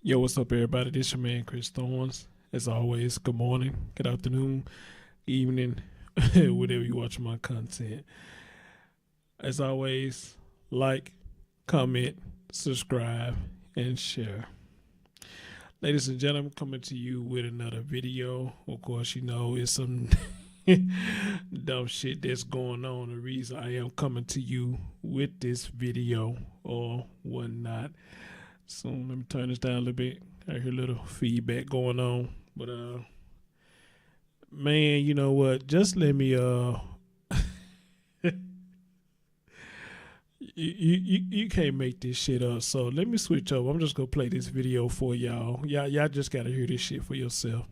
Yo, what's up, everybody? This your man, Chris Thorns. As always, good morning, good afternoon, evening, whatever you watch my content. As always, like, comment, subscribe, and share. Ladies and gentlemen, coming to you with another video. Of course, you know, it's some dumb shit that's going on. The reason I am coming to you with this video or whatnot. So let me turn this down a little bit. I hear a little feedback going on. But man, you know what? Just let me you can't make this shit up. So let me switch over. I'm just gonna play this video for y'all. Y'all just gotta hear this shit for yourself.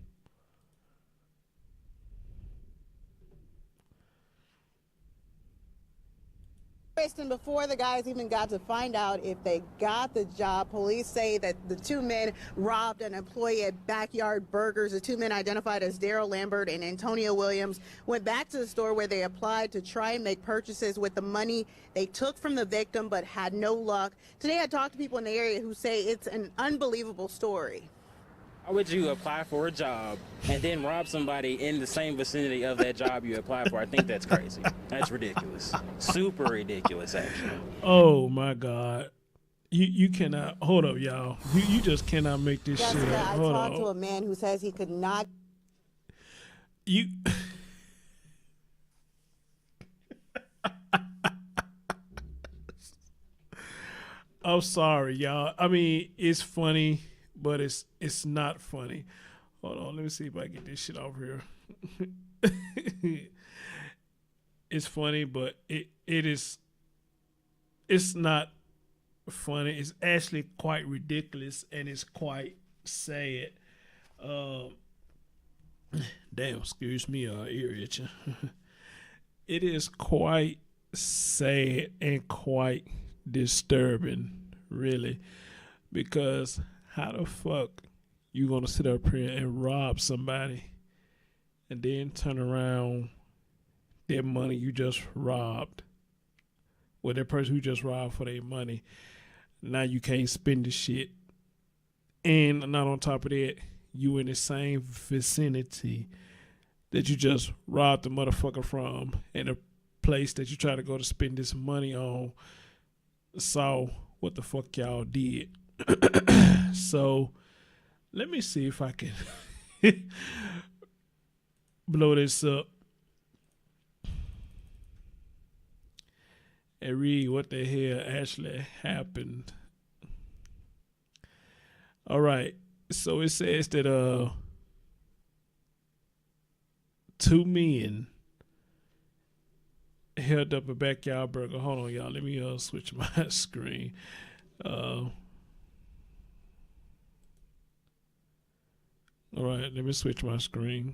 And before the guys even got to find out if they got the job, police say that the two men robbed an employee at Backyard Burgers. The two men, identified as Daryl Lambert and Antonio Williams, went back to the store where they applied to try and make purchases with the money they took from the victim, but had no luck. Today I talked to people in the area who say it's an unbelievable story. How would you apply for a job and then rob somebody in the same vicinity of that job you applied for? I think that's crazy. That's ridiculous. Super ridiculous, actually. Oh my God. You cannot, hold up, y'all. You just cannot make this shit up. I talked to a man who says he could not. I'm sorry, y'all. I mean, it's funny, but it's not funny. Hold on, let me see if I get this shit off here. It's funny, but it's not funny. It's actually quite ridiculous, and it's quite sad. Damn, excuse me, ear itching. It is quite sad and quite disturbing, really, because how the fuck you gonna sit up here and rob somebody and then turn around that money you just robbed, well, that person who just robbed for their money, now you can't spend the shit, and not on top of that, you in the same vicinity that you just robbed the motherfucker from, and the place that you try to go to spend this money on saw what the fuck y'all did. So let me see if I can blow this up and read what the hell actually happened. All right, so it says that two men held up a Backyard Burger. Hold on, y'all. Let me switch my screen. All right, let me switch my screen.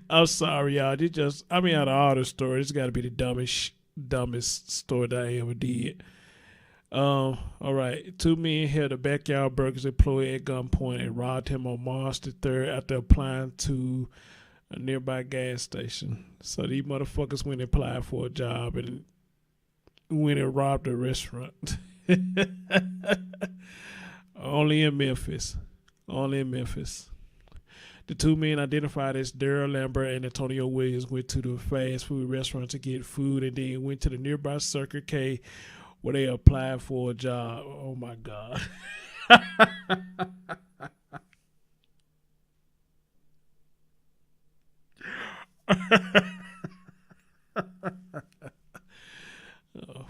I'm sorry, y'all. Out of all the stories, it's got to be the dumbest story that I ever did. All right, two men held a Backyard Burgers employee at gunpoint and robbed him on March the 3rd after applying to a nearby gas station. So these motherfuckers went and applied for a job and went and robbed a restaurant. Only in Memphis. The two men, identified as Daryl Lambert and Antonio Williams, went to the fast food restaurant to get food and then went to the nearby Circle K where they applied for a job. Oh my God.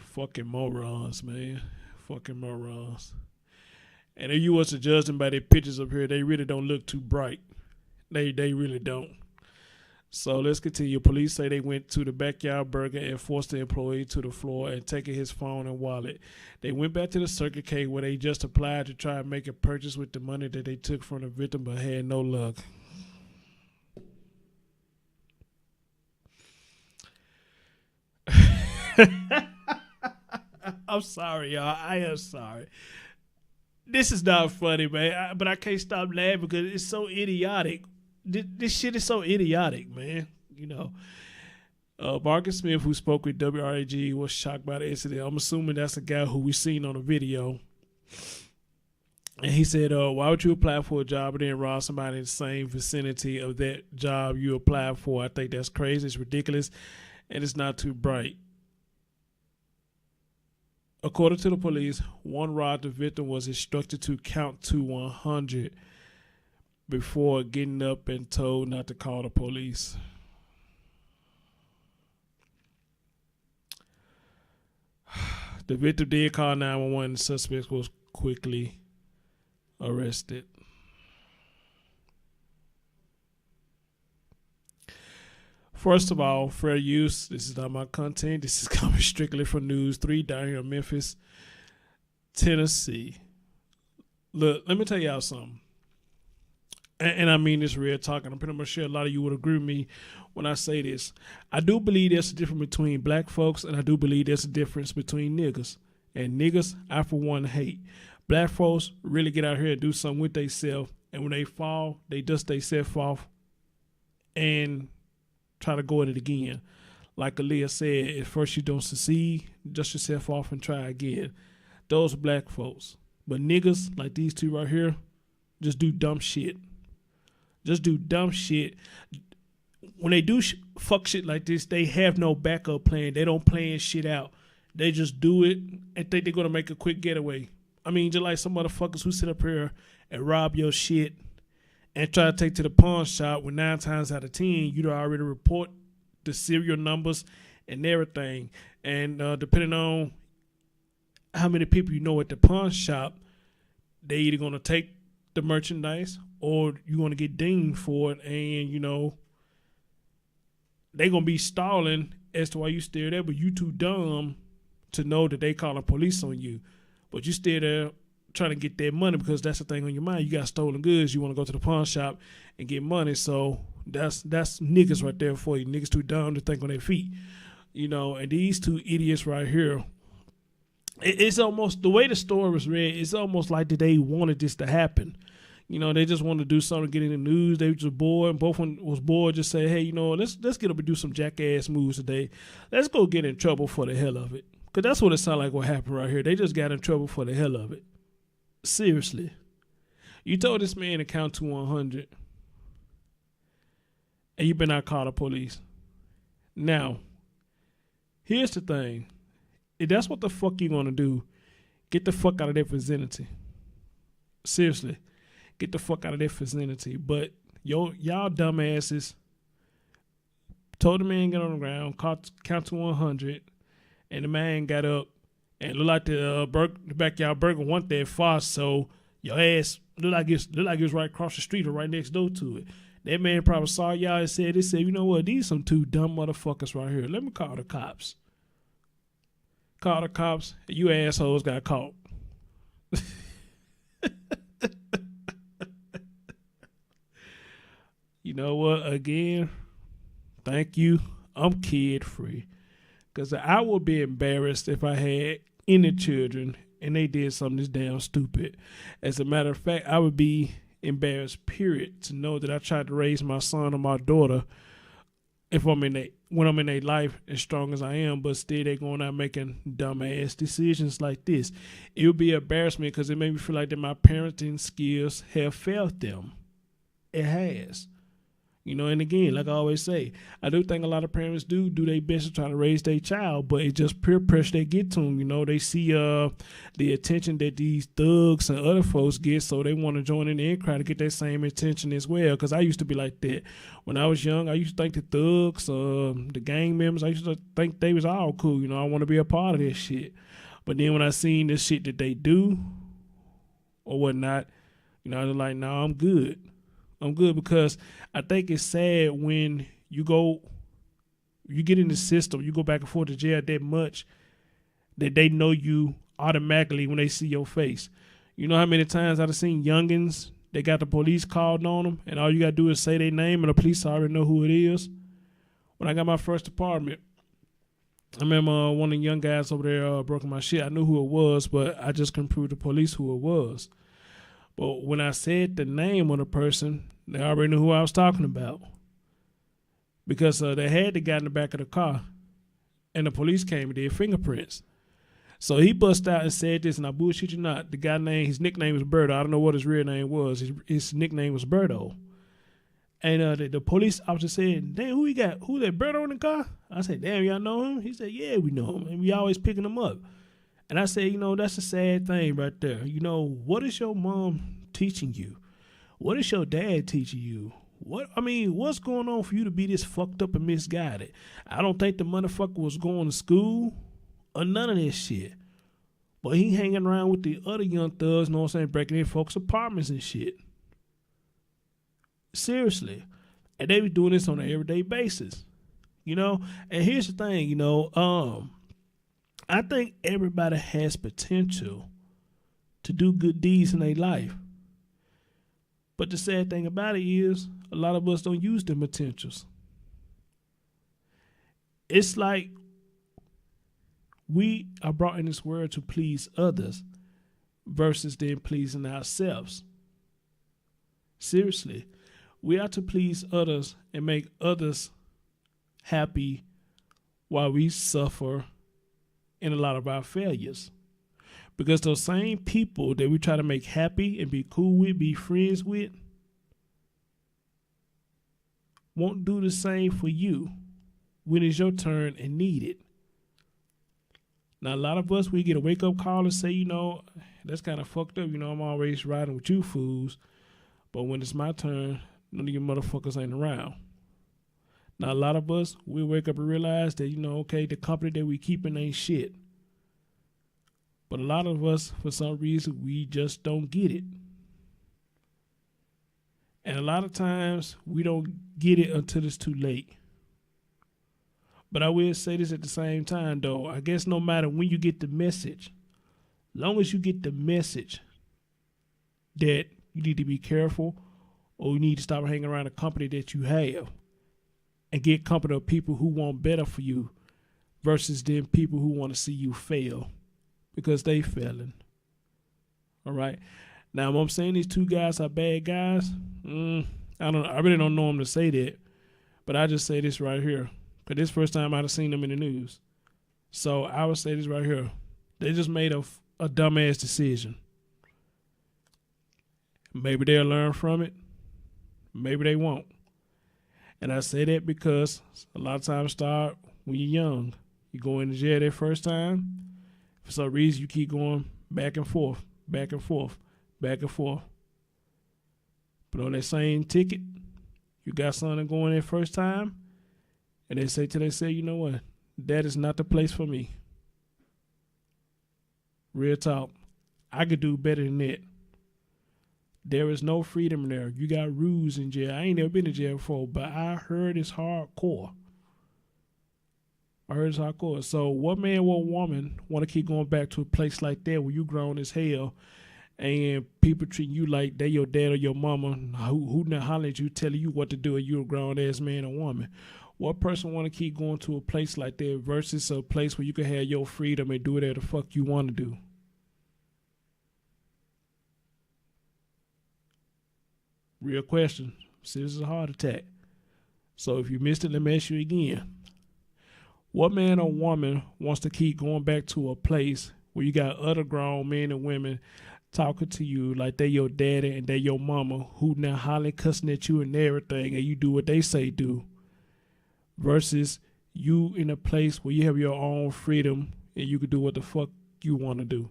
Fucking morons, man. Fucking morons. And if you was to judge them by their pictures up here, they really don't look too bright. They really don't. So let's continue. Police say they went to the Backyard Burger and forced the employee to the floor and taking his phone and wallet. They went back to the Circle K where they just applied to try and make a purchase with the money that they took from the victim but had no luck. I'm sorry, y'all. I am sorry. This is not funny, man. But I can't stop laughing because it's so idiotic. This shit is so idiotic, man. You know. Marcus Smith, who spoke with WRAG, was shocked by the incident. I'm assuming that's a guy who we seen on the video. And he said, why would you apply for a job and then rob somebody in the same vicinity of that job you applied for? I think that's crazy. It's ridiculous. And it's not too bright. According to the police, one robbed the victim was instructed to count to 100 before getting up and told not to call the police. The victim did call 911 and the suspect was quickly arrested. First of all, fair use. This is not my content. This is coming strictly from News 3 down here in Memphis, Tennessee. Look, let me tell y'all something. And I mean this real talk, and I'm pretty much sure a lot of you would agree with me when I say this. I do believe there's a difference between black folks, and I do believe there's a difference between niggas. And niggas, I for one hate. Black folks really get out here and do something with themselves, and when they fall, they dust themselves off and try to go at it again. Like Aaliyah said, at first you don't succeed, dust yourself off and try again. Those are black folks. But niggas, like these two right here, just do dumb shit. Just do dumb shit. When they do fuck shit like this, they have no backup plan. They don't plan shit out. They just do it and think they're going to make a quick getaway. I mean, just like some motherfuckers who sit up here and rob your shit and try to take to the pawn shop when 9 times out of 10, you'd already report the serial numbers and everything. And depending on how many people you know at the pawn shop, they either going to take the merchandise or you're going to get dinged for it. And, you know, they going to be stalling as to why you still there, but you too dumb to know that they calling police on you. But you still there trying to get that money because that's the thing on your mind. You got stolen goods. You want to go to the pawn shop and get money. So that's niggas right there for you. Niggas too dumb to think on their feet. You know, and these two idiots right here, it's almost, the way the story was read, it's almost like that they wanted this to happen. You know, they just wanted to do something, get in the news. They were just bored. And both of them was bored. Just say, hey, you know, let's get up and do some jackass moves today. Let's go get in trouble for the hell of it. Because that's what it sounded like what happened right here. They just got in trouble for the hell of it. Seriously. You told this man to count to 100. And you better not call the police. Now, here's the thing. If that's what the fuck you want to do, get the fuck out of that vicinity. Seriously. Get the fuck out of that vicinity. But y'all dumbasses told the man to get on the ground, count to 100, and the man got up and looked like the Backyard Burger went that far, so your ass looked like it was right across the street or right next door to it. That man probably saw y'all and said, you know what, these some two dumb motherfuckers right here. Let me call the cops. Call the cops, and you assholes got caught. You know what? Again, thank you. I'm kid free. Because I would be embarrassed if I had any children and they did something this damn stupid. As a matter of fact, I would be embarrassed, period, to know that I tried to raise my son or my daughter when I'm in their life as strong as I am, but still they going out making dumbass decisions like this. It would be embarrassment because it made me feel like that my parenting skills have failed them. It has. You know, and again, like I always say, I do think a lot of parents do their best to try to raise their child, but it's just peer pressure they get to them. You know, they see the attention that these thugs and other folks get, so they want to join in the crowd to get that same attention as well. Because I used to be like that. When I was young, I used to think the thugs, the gang members, I used to think they was all cool. You know, I want to be a part of this shit. But then when I seen this shit that they do or whatnot, you know, I was like, no, I'm good. I'm good because I think it's sad when you get in the system, you go back and forth to jail that much that they know you automatically when they see your face. You know how many times I've seen youngins, they got the police called on them, and all you got to do is say their name, and the police already know who it is. When I got my first apartment, I remember one of the young guys over there broke my shit. I knew who it was, but I just couldn't prove to the police who it was. But when I said the name of the person, they already knew who I was talking about. Because they had the guy in the back of the car, and the police came and did fingerprints. So he bust out and said this, and I bullshit you not. The guy his nickname was Birdo. I don't know what his real name was. His nickname was Birdo. And the police officer said, damn, who he got? Who that Birdo in the car? I said, damn, y'all know him? He said, yeah, we know him. And we always picking him up. And I said, that's a sad thing right there. What is your mom teaching you? What is your dad teaching you? What's going on for you to be this fucked up and misguided? I don't think the motherfucker was going to school or none of this shit. But he hanging around with the other young thugs, know what I'm saying, breaking in folks' apartments and shit. Seriously. And they be doing this on an everyday basis. And here's the thing, I think everybody has potential to do good deeds in their life. But the sad thing about it is a lot of us don't use them potentials. It's like we are brought in this world to please others versus them pleasing ourselves. Seriously, we are to please others and make others happy while we suffer in a lot of our failures. Because those same people that we try to make happy and be cool with, be friends with, won't do the same for you when it's your turn and need it. Now, a lot of us, we get a wake-up call and say, that's kind of fucked up. I'm always riding with you fools. But when it's my turn, none of you motherfuckers ain't around. Now, a lot of us, we wake up and realize that, okay, the company that we keeping ain't shit. But a lot of us, for some reason, we just don't get it. And a lot of times, we don't get it until it's too late. But I will say this at the same time, though. I guess no matter when you get the message, long as you get the message that you need to be careful or you need to stop hanging around a company that you have and get company of people who want better for you versus them people who want to see you fail. Because they failing. All right. Now, I'm saying these two guys are bad guys. I really don't know them to say that. But I just say this right here. Because this first time I'd have seen them in the news. So I would say this right here. They just made a dumbass decision. Maybe they'll learn from it. Maybe they won't. And I say that because a lot of times start when you're young. You go into jail that first time. For some reason, you keep going back and forth, back and forth, back and forth. But on that same ticket, you got something going in first time, and they say, you know what? That is not the place for me. Real talk. I could do better than that. There is no freedom there. You got rules in jail. I ain't never been to jail before, but I heard it's hardcore. So what man, what woman want to keep going back to a place like that where you grown as hell and people treat you like they your dad or your mama who now hollering at you, telling you what to do and you're a grown ass man or woman? What person want to keep going to a place like that versus a place where you can have your freedom and do whatever the fuck you want to do? Real question. See, this is a heart attack. So if you missed it, let me ask you again. What man or woman wants to keep going back to a place where you got other grown men and women talking to you like they your daddy and they your mama who now hollering, cussing at you and everything and you do what they say do versus you in a place where you have your own freedom and you can do what the fuck you want to do?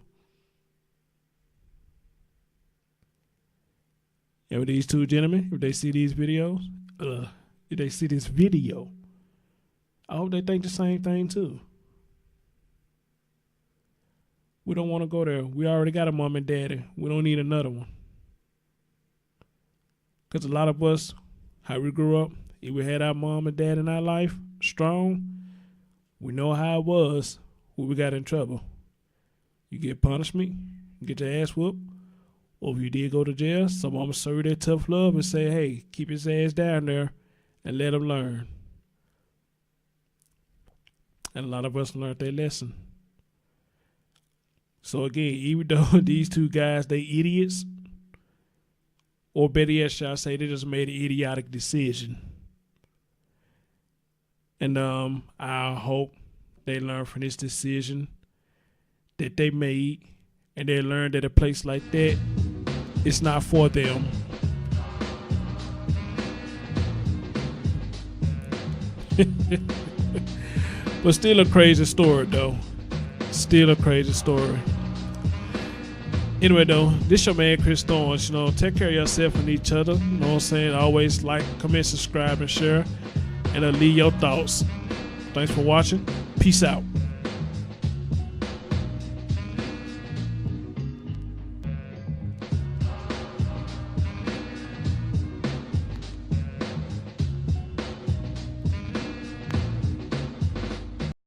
And with these two gentlemen, if they see these videos, if they see this video, I hope they think the same thing too. We don't want to go there. We already got a mom and daddy. We don't need another one. Because a lot of us, how we grew up, If we had our mom and dad in our life strong, we know how it was when we got in trouble. You get punishment, you get your ass whooped, or if you did go to jail, some mama serve that tough love and say, hey, keep his ass down there and let him learn. And a lot of us learned their lesson. So again, even though these two guys, they idiots, or better yet, shall I say, they just made an idiotic decision. And I hope they learn from this decision that they made, and they learn that a place like that, it's not for them. But still a crazy story, though. Still a crazy story. Anyway, though, this your man Chris Thorns. Take care of yourself and each other. You know what I'm saying? Always like, comment, subscribe, and share. And leave your thoughts. Thanks for watching. Peace out.